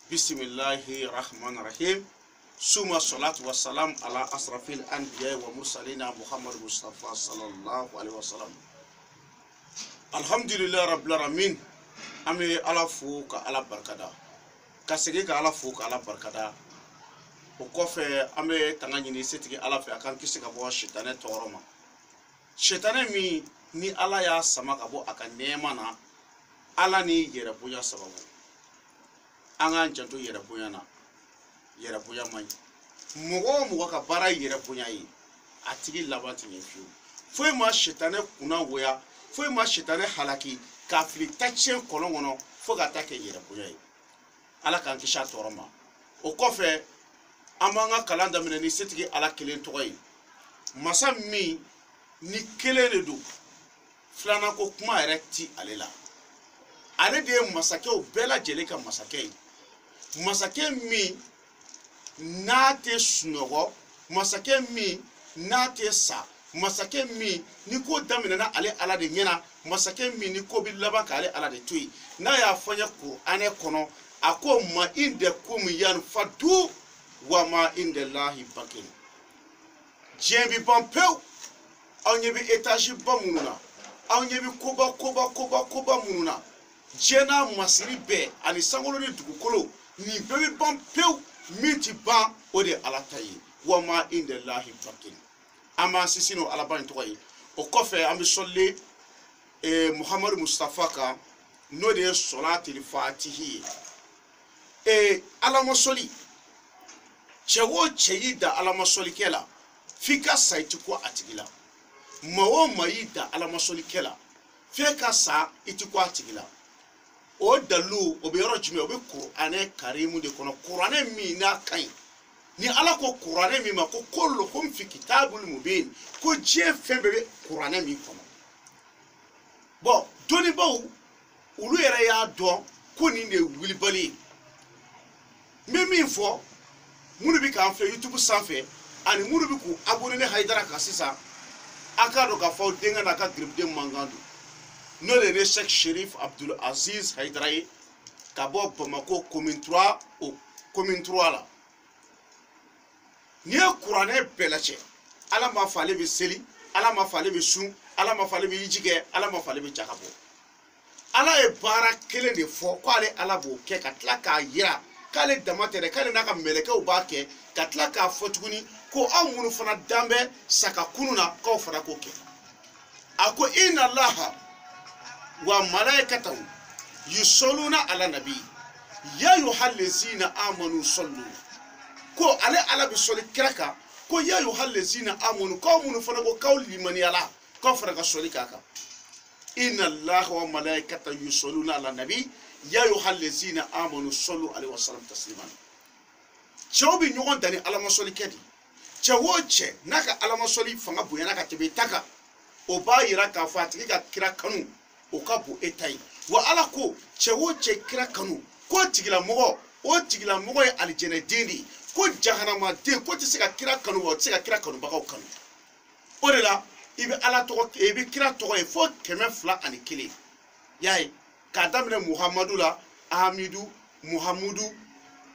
Bismillahirrahmanirrahim. Suma salatu wassalam ala asrafil anbiya wa mursalina Muhammad Mustafa sallallahu alaihi wasallam. Alhamdulillah rabbil alamin. Ame ala fo ka ala barkada. Ka sege ka ala fo ka ala barkada. O kɔfɛ an bɛ tanga ɲini setigi ala fɛ a kan kisi ka bɔ shaitanɛ tɔɔrɔ ma. Shaitanɛ min ni ala y'a sama ka bɔ a ka nɛɛma na, ala ni yɛrɛ bonya sababu. An k'an janto yɛrɛ bonya na. Yɛrɛ bonya man ɲi. Mɔgɔ o mɔgɔ ka baara yɛrɛ bonya ye, a tigi laban tɛ ɲɛ fiyewu. Foyi ma shaitanɛ kunna goya, foyi ma shaitanɛ halaki k'a fili tacɛn kɔlɔn kɔnɔ fo ka taa kɛ yɛrɛ bonya ye. Ala k'an kisi a tɔɔrɔ ma. O kɔfɛ an b'an ka kalan daminɛ ni setigi ala kelen tɔgɔ ye. Masa min ni kelen de don, filanan ko kuma yɛrɛ ti ale la. Ale de ye masakɛw bɛɛ lajɛlen ka masakɛ ye. Masakɛ min n'a tɛ sunɔgɔ, masakɛ min n'a tɛ sa, masakɛ min ni ko daminɛna ale ala de ɲɛna, masakɛ min ni ko bi laban k'ale ala de to yen. N'a y'a fɔ n ye Kuranɛ kɔnɔ, a ko ma indakum yanfadu wa ma indallahi baqin. Diɲɛ bi ban pewu, aw ɲɛ bɛ étage ba minnu na, aw ɲɛ bɛ koba minnu na. Diɲɛ n'a masiri bɛɛ ani sankolo ni dugukolo, nin bɛɛ bɛ ban pewu, min ti ban o de ye ala ta ye. Wa ma indallahi baqin. An b'an sinsin n'o alaba in tɔgɔ ye. O kɔfɛ an bɛ sɔli Muhammadu Mustafa kan, n'o de ye sɔlatil fatihi ye. Alamasɔli, cɛ o cɛ y'i da alamasɔlikɛ la, f'i ka sa i ti ko a tigi la. Maa o maa y'i da alamasɔlikɛ la, f'i ka sa i ti ko a tigi la. O dalilu o bɛ yɔrɔ jumɛn? O bɛ Kuranɛ karimu de kɔnɔ. Kuranɛ min n'a ka ɲi. Ni ala ko Kuranɛ min ma ko kulluhum fi kitabul mubin, ko diɲɛ fɛn bɛɛ bɛ Kuranɛ min kɔnɔ. Bon, dɔnnibaw olu yɛrɛ y'a dɔn ko nin de ye wulibali ye. N bɛ min fɔ, minnu bɛ k'an filɛ YouTube sanfɛ ani minnu bɛ k'u abonné ne Hayidara kan sisan, a k'a dɔn k'a fɔ denkɛ n'a ka giribuden mankan don. N'o de ye Cheikh Sherif Abdul Aziz Hayidara ye ka bɔ Bamako commune 3 la. N'i ye Kuranɛ bɛɛ lajɛ, ala m'a fɔ ale bɛ seli, ala m'a fɔ ale bɛ sun, ala m'a fɔ ale bɛ hiji kɛ, ala m'a fɔ ale bɛ jaka bɔ. Ala ye baara kelen de fɔ ko ale ala b'o kɛ ka tila k'a yira k'ale dama tɛ dɛ, k'ale n'a ka mɛlɛkɛw b'a kɛ, ka tila k'a fɔ tuguni ko aw minnu fana dan bɛ saka kunun na k'aw fana k'o kɛ. A ko inna Allaha wa malaikatahu yusalluna ala nabi ya ayyuhallazina amanu sallu. Ko ale ala bɛ sɔli kira kan, ko ya ayyuhallazina amanu, k'aw minnu fana ko k'aw limaniyala k'aw fana ka sɔli k'a kan. Inna Allaha wa malaikatahu yusalluna ala nabi ya ayyuhallazina amanu sallu alaihi wasallam tasliman. Cɛw bɛ ɲɔgɔn dan ni alamasɔli kɛ de. Cɛ o cɛ n'a ka alamasɔli fanga bonyana ka tɛmɛ ta kan, o b'a yira k'a fɔ a tigi ka kira kanu o ka bon e ta ye. Wa ala ko cɛ o cɛ kira kanu, ko tigilamɔgɔ, o tigilamɔgɔ ye alijɛnɛ den de ye, ko jahanama den, ko tɛ se ka kira kanu wa o tɛ se ka kira kanubagaw kanu. O de la i bɛ ala tɔgɔ, i bɛ kira tɔgɔ ye fo 201. Y'a ye k'a daminɛ Muhamadu la, Hamidu, Muhamudu,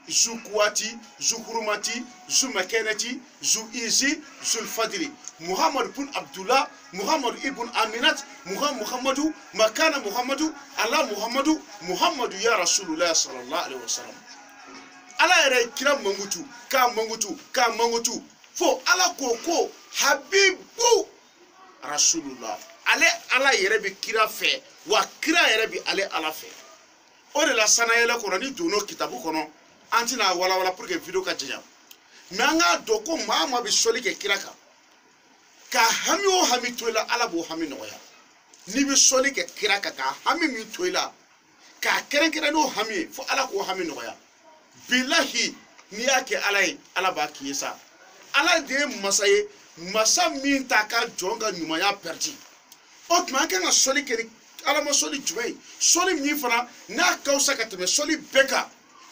Zukuwati, Zuhurumati, Zumakɛnɛti, Zuizi, Zulfadili, Muhammad ibn Abdullah, Muhammad ibn Aminat, Muhammadu, Makana Muhammadu, Allah Muhammadu, Muhammadu ya Rasulullah sallallahu alaihi wasallam. Ala yɛrɛ kira mangutu, k'a mangutu, fo ala ko Habibu Rasulullah. Ale ala yɛrɛ bɛ kira fɛ, wa kira yɛrɛ bɛ ale ala fɛ. O de la sanayɛlɛ kɔnɔ ni donn'o kitabu kɔnɔ, an tɛna walawala pour que video ka janya. Mais an k'a dɔn ko maa maa bɛ sɔli kɛ kira kan, ka hami o hami to i la, ala b'o hami nɔgɔya. N'i bɛ sɔli kɛ kira kan ka hami min to i la, k'a kɛrɛnkɛrɛn n'o hami ye fo ala k'o hami nɔgɔya. Bilahi n'i y'a kɛ ala ye, ala b'a k'i ye sa. Ala de ye masa ye, masa min t'a ka jɔn ka ɲumanya perdi. O tuma an kan ka sɔli kɛ ni alamasɔli jumɛn ye? Sɔli min fana n'a ka fisa ka tɛmɛ sɔli bɛɛ kan.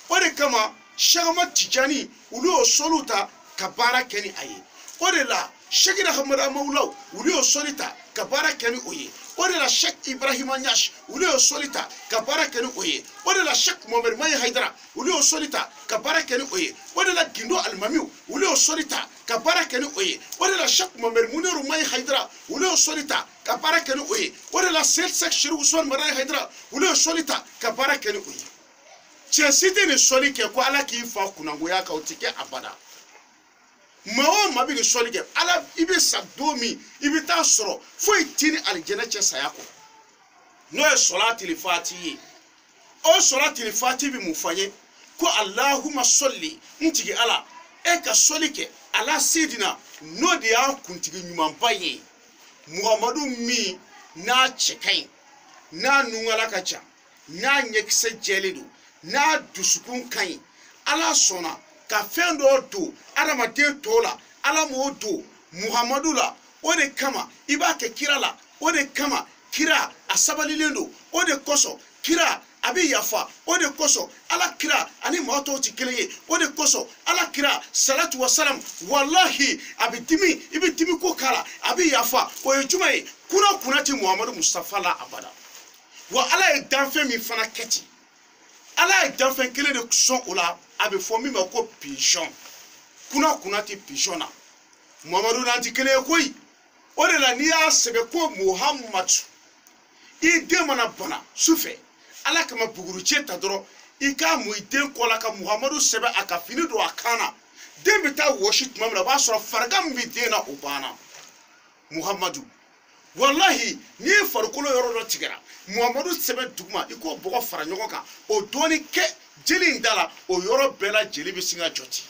O de kama Cheikh Ahmad Tijani olu y'o sɔliw ta ka baara kɛ ni a ye. O de la Cheikh Ahmad Maulaw olu y'o sɔli ta ka baara kɛ ni o ye. o de la Cheikh Ibrahima Niass olu y'o soli ta ka baara kɛ ni o ye o de la Cheikh Mohamed Mahi Haidara olu y'o soli ta ka baara kɛ ni o ye o de la Gindo Alimamiw olu y'o soli ta ka baara kɛ ni o ye o de la Cheikh Mohamed Muniru Mahi Haidara olu y'o soli ta ka baara kɛ ni o ye o de la Seydi Cheikh Ousmane Mahi Haidara olu y'o soli ta ka baara kɛ ni o ye cɛ si tɛ nin soli kɛ ko Ala k'i fa kunangoya kan o tɛ kɛ abada maa o maa bɛ nin soli kɛ Ala i bɛ sa don min i bɛ taa sɔrɔ foyi t'i ni alijɛnɛ cɛ saya kɔ n'o ye sɔlatil fati ye o sɔlatil fati bɛ mun fɔ n ye ko Allahumma sɔli n tigi Ala e ka soli kɛ ala sidina n'o de y'a kuntigi ɲumanba ye Muhamadu min n'a cɛ ka ɲi n'a nungala ka ca n'a ɲɛkisɛ jɛlen don n'a dusukun ka ɲi Ala sɔnna ka fɛn dɔ don adamaden tɔw la Ala m'o don Muhamadu la o de kama i b'a kɛ kira la o de kama kira a sabalilen don o de kosɔn kira a bɛ yafa o de kosɔn Ala kira ani maa tɔw tɛ kelen ye o de kosɔn Ala kira salatu wa salam wallahi a bɛ dimi i bɛ dimi ko k'a la a bɛ yafa o ye jumɛn ye kunna tɛ Muhamadu Mustafa la abada wa Ala ye danfɛn min fana kɛ ten Ala ye danfɛn kelen de sɔn o la a bɛ fɔ min ma ko pigeon kunna tɛ pigeon na Muhamadu n'an tɛ kelen ye koyi o de la n'i y'a sɛbɛn ko Muhamadu i den mana bana sufɛ Ala kama bugurucɛ ta dɔrɔn i k'a mun i den kɔ la ka Muhamadu sɛbɛn a ka fini don a kan na den bɛ taa wɔsi tuma min na o b'a sɔrɔ farigan min bɛ den na o banna Muhamadu wallahi n'i ye farikolo yɔrɔ dɔ tigɛra Muhamadu sɛbɛn duguma i k'o bɔgɔ fara ɲɔgɔn kan o dɔɔni kɛ jeli in da la o yɔrɔ bɛɛ la jeli bɛ sin ka jɔ ten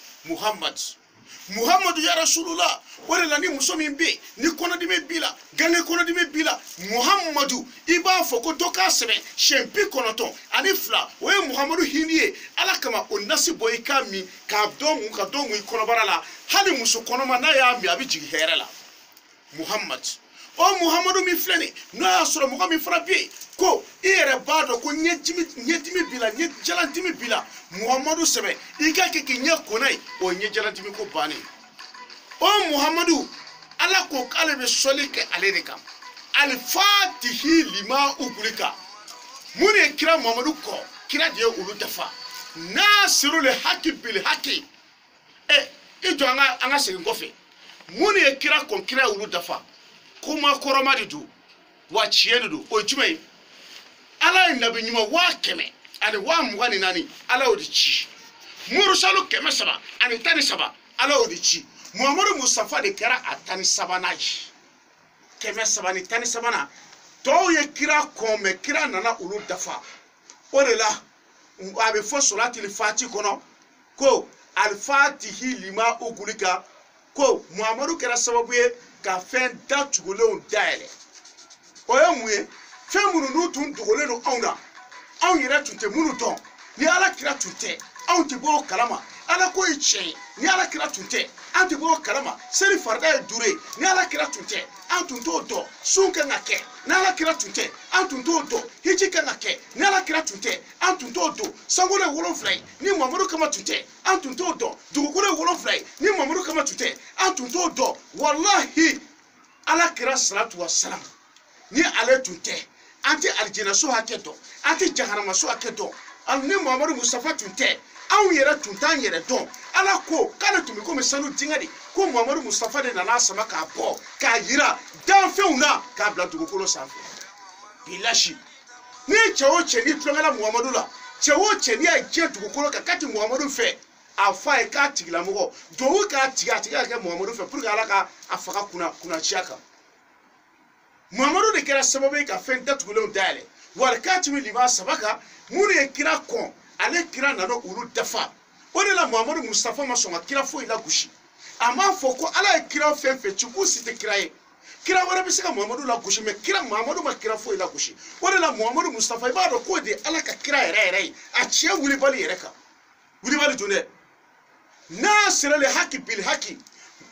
Muhamadu ya Rasulullah o de la ni muso min bɛ ni kɔnɔdimi b'i la gange kɔnɔdimi b'i la Muhamadu i b'a fɔ ko dɔ k'a sɛbɛn siɲɛ 92 o ye Muhamadu hindi ye Ala kama o nasi bɔ i k'a min k'a dɔn mun ka dɔn mun i kɔnɔbara la hali muso kɔnɔma n'a y'a min a bɛ jigin hɛrɛ la o Muhamadu min filɛ nin n'o y'a sɔrɔ mɔgɔ min fana bɛ yen ko i yɛrɛ b'a dɔn ko ɲɛdimi b'i la ɲɛjalantimi b'i la Muhamadu sɛbɛn i ka kɛ k'i ɲɛ ko n'a ye o ye ɲɛjalantimi ko bannen o Muhamadu Ala ko k'ale bɛ sɔli kɛ ale de kan alifatihi lima ugulika mun ye kira Muhamadu kɔ kira de ye olu dafa nasirul haki bil haki i jɔ an ka segin kɔfɛ mun ye kira kɔn kira ye olu dafa kuma kɔrɔma de don wa tiɲɛ de don o ye jumɛn ye Ala ye nabi ɲuman 100 ani 24 Ala y'o de ci murusalu 300 ani 13 Ala y'o de ci Muhamadu Mustafa de kɛra a 13nan ye 300 ni 13nan tɔw ye kira kɔn mɛ kira nana olu dafa o de la a bɛ fɔ solatil fati kɔnɔ ko alifatihi lima ugulika ko Muhamadu kɛra sababu ye ka fɛn datugulenw dayɛlɛ o ye mun ye fɛn minnu n'u tun dogolen don anw na anw yɛrɛ tun tɛ minnu dɔn ni Ala kira tun tɛ anw tɛ bɔ o kalama Ala ko ye tiɲɛ ye ni Ala kira tun tɛ an tɛ bɔ o kalama seli farida ye 5 ye ni Ala kira tun tɛ an tun t'o dɔn sun kan ka kɛ ni Ala kira tun tɛ an tun t'o dɔn hiji kan ka kɛ ni Ala kira tun tɛ an tun t'o dɔn sankolo ye 7 ye ni Muhamadu kama tun tɛ an tun t'o dɔn dugukolo ye 7 ye ni Muhamadu kama tun tɛ an tun t'o dɔn wallahi Ala kira salatu wa salam ni ale tun tɛ an tɛ alijinɛ so hakɛ dɔn an tɛ jahanama so hakɛ dɔn ni Muhamadu Mustafa tun tɛ anw yɛrɛ tun t'an yɛrɛ dɔn Ala ko k'ale tun bɛ komi sanu dingɛ de ko Muhamadu Mustafa de nana sama k'a bɔ k'a yira danfɛnw na k'a bila dugukolo sanfɛ bilahi ni cɛ o cɛ ni tulonkɛla Muhamadu la cɛ o cɛ ni y'a diɲɛ dugukolo kan k'a tɛ Muhamadu fɛ a fɔ a ye k'a tigilamɔgɔ duwawu k'a tigi a tigi ka kɛ Muhamadu fɛ pour que Ala ka a faga kunnacɛ kan Muhamadu de kɛra sababu ye ka fɛn datugulenw dayɛlɛ wal katimi lima sabaka mun ye kira kɔn ale kira nana olu dafa o de la Muhamadu Mustafa ma sɔn ka kira foyi la gosi a m'a fɔ ko Ala ye kira fɛn fɛn ci k'u si tɛ kira ye kira wɛrɛ bɛ se ka Muhamadu la gosi mais kira Muhamadu ma kira foyi la gosi o de la Muhamadu Mustafa i b'a dɔn k'o de Ala ka kira yɛrɛ ye a tiɲɛ wulibali yɛrɛ kan wulibali tun dɛ n'a sera le haki bil haki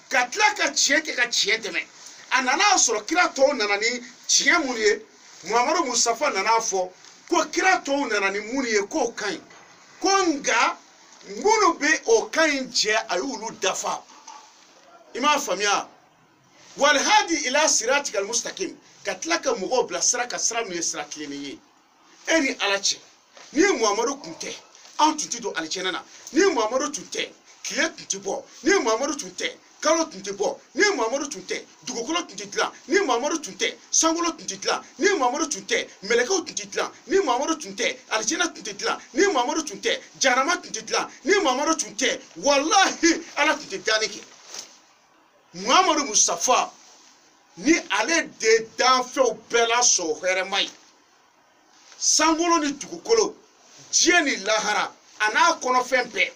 ka tila ka tiɲɛ kɛ ka tiɲɛ dɛmɛ a nana sɔrɔ kira tɔw nana ni tiɲɛ mun ye Muhamadu Mustafa nana fɔ ko kira tɔw nana ni mun ye k'o ka ɲi ko nka minnu bɛ o kan in jɛ a y'olu dafa i m'a faamuya wal hadi ila siratikal mustaqim katlaka mugo bla siraka siram ni sirakiliniye eni alache ni Muhammadu kunte an tunti do alchenana ni Muhammadu tunte kile tunti bo ni Muhammadu tunte kalo tunti bo ni Muhammadu tunte dugukolo tunti dila ni Muhammadu tunte sangolo tunti dila ni Muhammadu tunte meleko tunti dila ni Muhammadu tunte alchena tunti dila ni Muhammadu tunte jarama tunti dila ni Muhammadu tunte wallahi ala tunti danike Muhammadu Mustafa ni ale de danfɛ bɛla so hɛrɛmai sangolo ni dugukolo diɲɛ ni lahara ana kɔnɔfɛn bɛɛ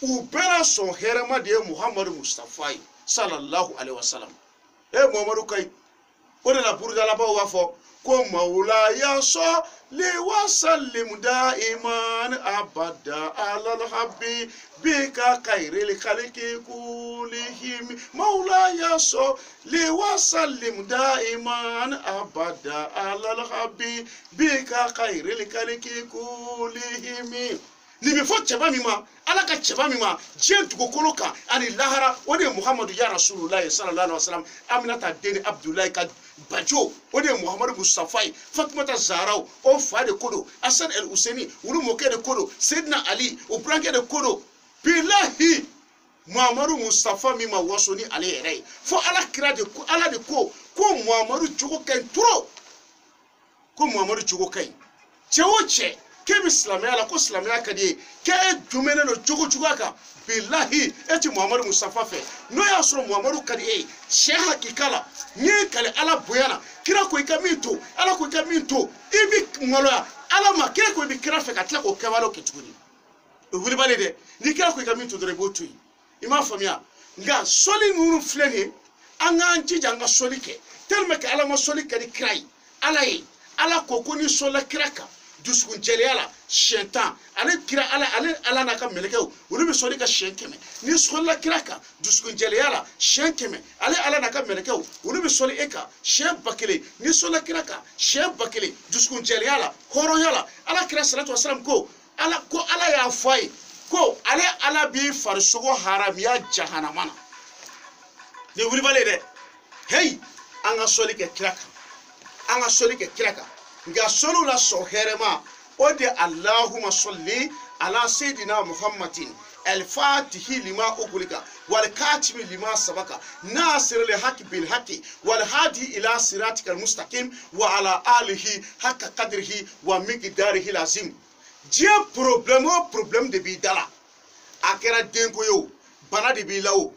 u bɛla so hɛrɛma de ye Muhammadu Mustafa ye sallallahu alaihi wasallam Muhammadu kai o de la burudalabaw b'a fɔ ko maulaya salli wa sallim daiman abada alal habibika khairil khalqi kullihim maulaya salli wa sallim daiman abada alal habibika khairil khalqi kullihim ni bi fo cɛba min ma ala ka cɛba min ma diɲɛ dugukolo kan ani lahara o de ye Muhammadu ya Rasulullah sallallahu alaihi wasallam Aminata den Abdullahi ka bajo o de ye Muhammadu Mustafa ye Fatumata Zahraw o fa de ko don Hasan el Husaini olu mɔkɛ de ko don Seydina Ali o burankɛ de ko don bilahi Muhammadu Mustafa min ma waso ni ale yɛrɛ ye fo ala kira de ko ala de ko Muhammadu jogo ka ɲi trop ko Muhammadu jogo ka ɲi cɛ o cɛ k'e bɛ silamɛya la ko silamɛya ka di ye k'e jumɛnnen don jogo juguya kan bilahi e ti Muhammadu Mustafa fɛ n'o y'a sɔrɔ Muhammadu ka di e ye sɛ hakika la n ye kale ala bonya na kira ko i ka min to ala ko i ka min to i bɛ maloya ala ma k'e ko i bɛ kira fɛ ka tila k'o kɛwalew kɛ tuguni o ye wulibali dɛ ni kira ko i ka min to dɔrɔn i b'o to yen i m'a faamuya nka sɔli ninnu filɛ nin ye an k'an jija an ka sɔli kɛ tellement que ala ma sɔli kɛ ni kira ye ala ko ko ni sɔlila kira kan dusukun jɛlenya la siɲɛ 10 ale kira ala n'a ka mɛlɛkɛw olu bɛ sɔli ka siɲɛ 100 ni sɔlila kira kan dusukun jɛlenya la siɲɛ 100 ala n'a ka mɛlɛkɛw olu bɛ sɔli e kan siɲɛ 1000 ni sɔlila kira kan siɲɛ 1000 dusukun jɛlenya la hɔrɔnya la ala kira salatu wasalam ko ala y'a fɔ a ye ko ala b'i farisogo haramiya jahanama na ni wulibali dɛ hey an ka sɔli kɛ kira kan nga solu la so herema o de Allahumma salli ala sayidina Muhammadin al-fatihi lima ughliqa wal katimi lima sabaka nasir al-haqq bil haqq wal hadi ila siratikal mustaqim wa ala alihi haqqa qadrihi wa miqdarihi lazim je problème de bi dala akera denko yo bana de bi lawo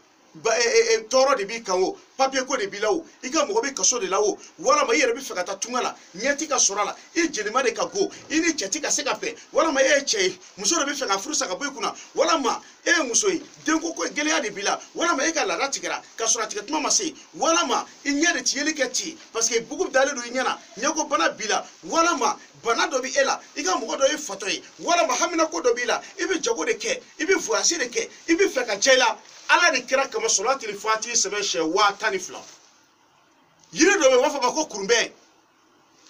toro de bi kanwo papier ko de bi lawo i ka mɔgɔ bɛ kaso de la o walama i yɛrɛ bɛ fɛ ka taa tunga la ɲɛti ka sɔrɔ a la i jelima de ka go i ni cɛ ti ka se ka bɛn walama e ye cɛ ye muso de bɛ fɛ ka furu sa ka bɔ i kunna walama e ye muso ye denko ko gɛlɛya de b'i la walama e ka laada tigɛra ka sɔrɔ a tigɛ tuma ma se walama i ɲɛ de ti yeli kɛ ten parce que bugu dalen don i ɲɛ na ɲɛko bana b'i la walama bana dɔ bɛ e la i ka mɔgɔ dɔ ye fatɔ ye walama hamina ko dɔ b'i la i bɛ jago de kɛ i bɛ voyage de kɛ i bɛ fɛ ka diya i la ala de kira kama salatul fatihi sɛbɛn siɲɛ 12 yiri dɔ bɛ b'a fɔ ma ko kurunbɛ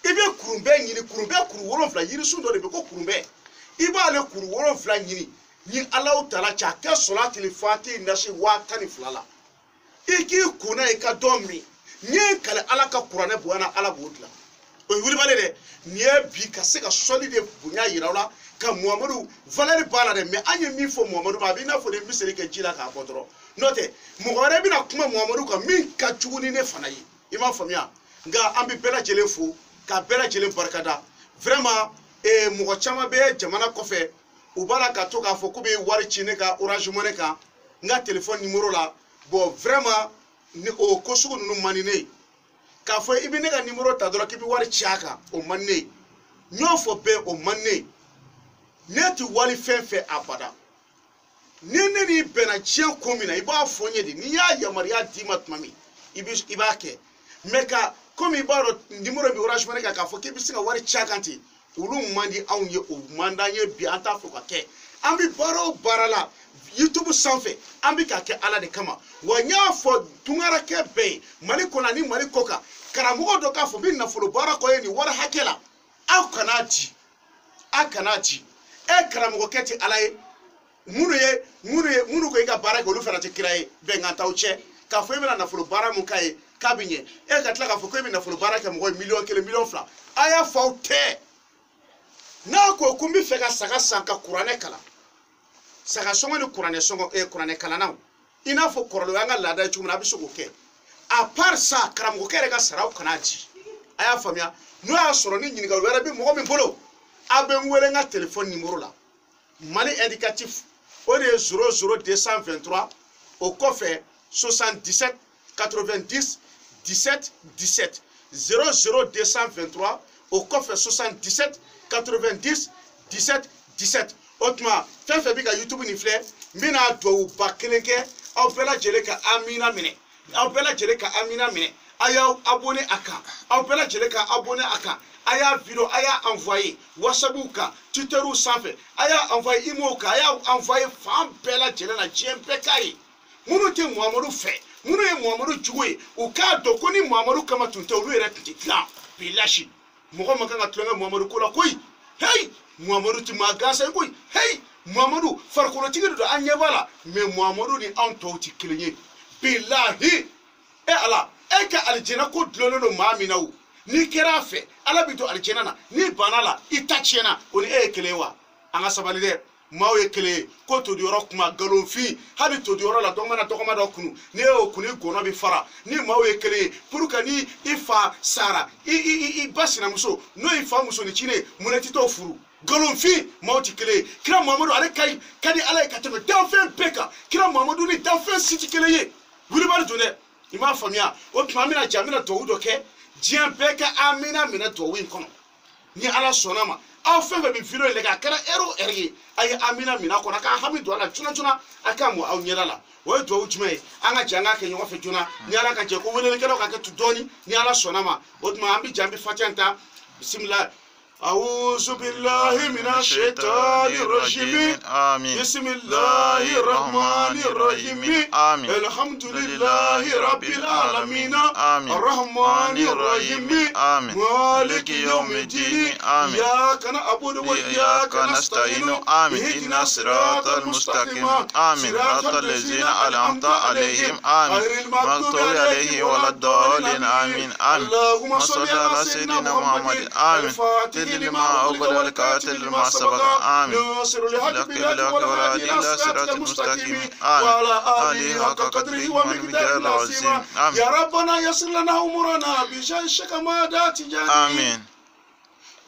i bɛ kurunbɛ ɲini kurunbɛ kuru 7 yirisun dɔ de bɛ ko kurunbɛ i b'ale kuru 7 ɲini ni Allahu taala cɛ a kɛ salatul fatihi nasi 12 la i k'i kunna i ka dɔn min n'i ye kale ala ka kuranɛ bonya ala b'o dilan o ye wulibali dɛ nin ye bi ka se ka sɔli de bonya yira la ka Muhammadu valeur b'a la dɛ mais an ye min fɔ Muhammadu ma a bɛ i n'a fɔ de miseli kɛ ji la k'a bɔ dɔrɔn n'o tɛ mɔgɔ wɛrɛ bɛna kuma Muhammadu kan min ka jugu ni ne fana ye i m'a faamuya nka an bɛ bɛɛ lajɛlen fo ka bɛɛ lajɛlen barikada vraiment mɔgɔ caman bɛ jamana kɔfɛ u b'a la ka to k'a fɔ k'u bɛ wari ci ne ka Orange Money kan n ka téléphone numéro la bon vraiment ni o ko sugu ninnu man di ne ye k'a fɔ i bɛ ne ka numéro ta dɔrɔn k'i bɛ wari ci a kan o man di ne ye n y'o fɔ bɛɛ o man di ne ye ne tɛ wali fɛn fɛn abada ni ne ni bɛnna diɲɛ ko min na i b'a fɔ n ye de n'i y'a yamaruya d'i ma tuma min i b'a kɛ mais ka komi i b'a dɔn numéro bɛ Orange Money kan k'a fɔ k'i bɛ se ka wari ci a kan ten olu man di anw ye o man d'an ye bi an t'a fɔ ka kɛ an bɛ baara o baara la YouTube sanfɛ an bɛ ka kɛ ala de kama wa n y'a fɔ tungarakɛ bɛɛ ye Mali kɔnɔ ani Mali kɔ kan karamɔgɔ dɔ k'a fɔ bɛ nafolo baara kɔ ye nin wari hakɛ la aw kana di e karamɔgɔkɛ ti ala ye minnu ko i ka baara kɛ olu fana tɛ kira ye bɛnkan t'aw cɛ k'a fɔ i bɛna nafolo baara mun k'a ye kabinye e ka tla ka fo ko mi na fo baraka mo million kele million fla aya faute na ko kumbi fe ka saka sanka Qur'ane kala saka songo ni Qur'ane songo e Qur'ane kala na ina fo korolo yanga lada chumuna biso ko ke a part ça karam ko kere ka saraw kanaji aya famia no ya soro ni nyinga wera bi mo mi bolo abe nwele nga téléphone numéro la Mali indicatif au 00223 au coffre 77 90 17 17 00223 au coffre 77 90 17 17 autrement fait bika YouTube ni fleur mina do bakeleke aw bela jele ka amina mine aw bela jele ka amina mine aya abonné aka aw bela jele ka abonné aka aya vidéo aya envoyé WhatsApp ka Twitter ou sanfé aya envoyé imo ka aya envoyé fam bela jele na GMP kai munu te Muhammadu fe munu e Muhammadu juwe o ka do ko ni Muhammadu kama tunte olu ere tikla bilashi mogo makanga tulanga Muhammadu kola koy hey Muhammadu ti magasa koy hey Muhammadu farkolo tigere do anyebala mais Muhammadu ni anto ti kilenye billahi e ala e ka aljana ko dlono no mamina wu ni kera fe ala bito aljana na ni banala itachena oni e kelewa anga sabali de mawo e kele ko to di orok ma galonfi hali to di orola dongma na dogma do kunu ne o kunu gono bi fara ni mawo e kele pour ka ni ifa sara i basina muso no ifa muso ni chine muneti to furu galonfi mauti kele kira Muhammadu ale kai kadi ala ka teme dafen peka kira Muhammadu ni dafen siti kele ye wuli bal jone ima famia o pamina jamina to udo ke jian peka amina mina to win kono ni ala sonama aw febe bi filo le ka kara eri ay amina mina kono ka hamidu ala tuna aka mo aw nyela o do ujme anga janga ke nyo fe tuna ni ala ka je ko wele ke ka to doni ni ala sonama o ma ambi jambi fatanta bismillah أعوذ بالله من الشيطان الرجيم آمين بسم الله الرحمن الرحيم آمين الحمد لله رب العالمين آمين الرحمن الرحيم آمين مالك يوم الدين آمين إياك نعبد وإياك نستعين آمين اهدنا الصراط المستقيم آمين صراط الذين أنعمت عليهم آمين غير المغضوب عليهم ولا الضالين آمين آمين اللهم صل على سيدنا محمد آمين لما أقبل والكاتل لما سبق آمين لك بلاك ولا إلا صراط المستقيم وعلى آله حق قدره ومقداره العظيم يا ربنا يسر لنا أمورنا بجيشك ما داتي آمين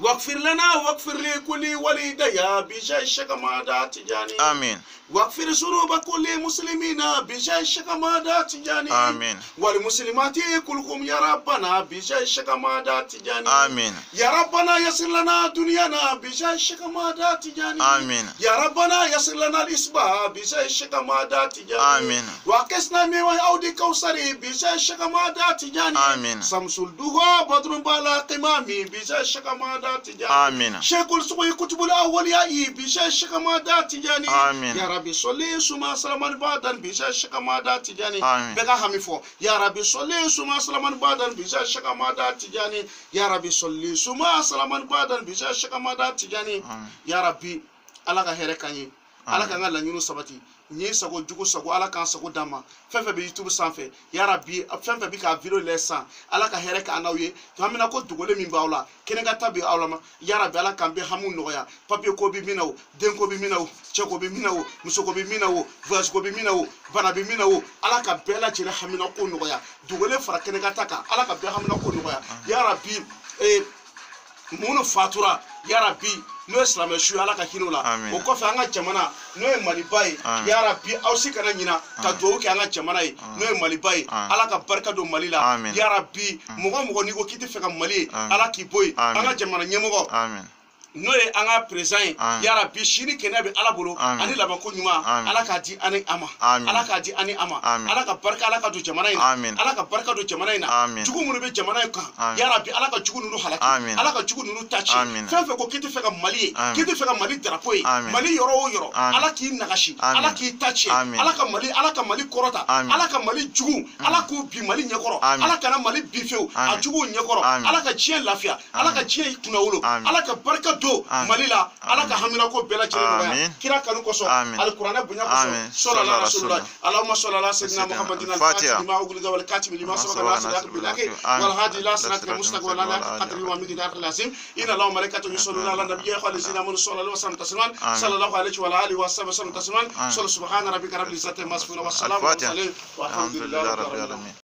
واغفر لنا واغفر لكل والدي بجيشك ما داتي آمين واغفر ذنوب كل مسلمين بجيشك ما داتي آمين والمسلمات كلكم يا ربنا بجيشك ما داتي آمين يا ربنا يسر لنا دنيانا بجيشك ما داتي آمين يا ربنا يسر لنا الإصباح بجيشك ما داتي آمين وكسنا من أودي كوثري بجيشك ما داتي آمين شمس الدهى بدر بالا قمامي بجيشك ما داتي آمين شيخ السوي كتب الأولياء بجيشك ما داتي آمين يا ربي صلي سما سلامان بعدن بجيشك ما داتي بقى هميفو يا ربي صلي سما سلامان بعدن بجيشك ما داتي يا ربي صلي سما سلامان بعدن بجيشك ما داتي يا ربي ala ka here kanyi ala ka ngala nyunu sabati nyi sago jugo sago ala kan sago dama fefe be YouTube sanfe ya rabbi fefe bi ka video lesson ala ka here ka anawe to amina ko dugole min bawla kene ga tabi awlama ya rabbi ala kan be hamun noya papier ko bi minaw den ko bi minaw che ko bi minaw muso ko bi minaw voice ko bi minaw bana bi minaw ala ka be la jere hamina ko noya dugole fara kene ga taka ala ka be hamina ko noya ya rabbi munu fatura ya rabbi no islam shu ala ka hinula o ko fa nga jamana no e malibai ya rabbi ausi kana nyina ka do ke nga jamana e no e malibai ala ka barka do malila ya rabbi mugo ni ko kiti fe ka mali ala ki boy nga jamana nyemogo no e anga present ya rabbi shini kenabe ala bolo ani laba ko nyuma ala ka di ani ama ala ka di ani ama ala ka barka ala ka do jamana ina ala ka barka do jamana ina jugu munu be jamana ka ya rabbi ala ka jugu nunu halaki ala ka jugu nunu tachi fefe ko kiti fe ka mali kiti fe ka mali drapeau mali yoro ala ki nagashi ala ki tachi ala ka mali korota ala ka mali jugu ala ko bi mali nyekoro ala ka na mali bifeu a jugu nyekoro ala ka jien lafia ala ka jien kunawolo ala ka barka do Mali la ala ka hamina ko bɛɛ lajɛlen nɔgɔya kira kanu kosɔn alikuranɛ bonya kosɔn sallallahu alaihi wasallam allahumma salli ala sayyidina muhammadin al-fatih lima ughliqa wal katib lima sabaqa nasir bil haqq wal hadi ila siratil mustaqim wa ala qadri wa miqdar lazim inna allaha malaikatahu yusalluna ala nabiyyi khalidina min sallallahu alaihi wasallam tasliman sallallahu alaihi wa alihi wa sallam tasliman subhana rabbika rabbil izzati amma yasifun wa salamun alal mursalin walhamdulillahi rabbil alamin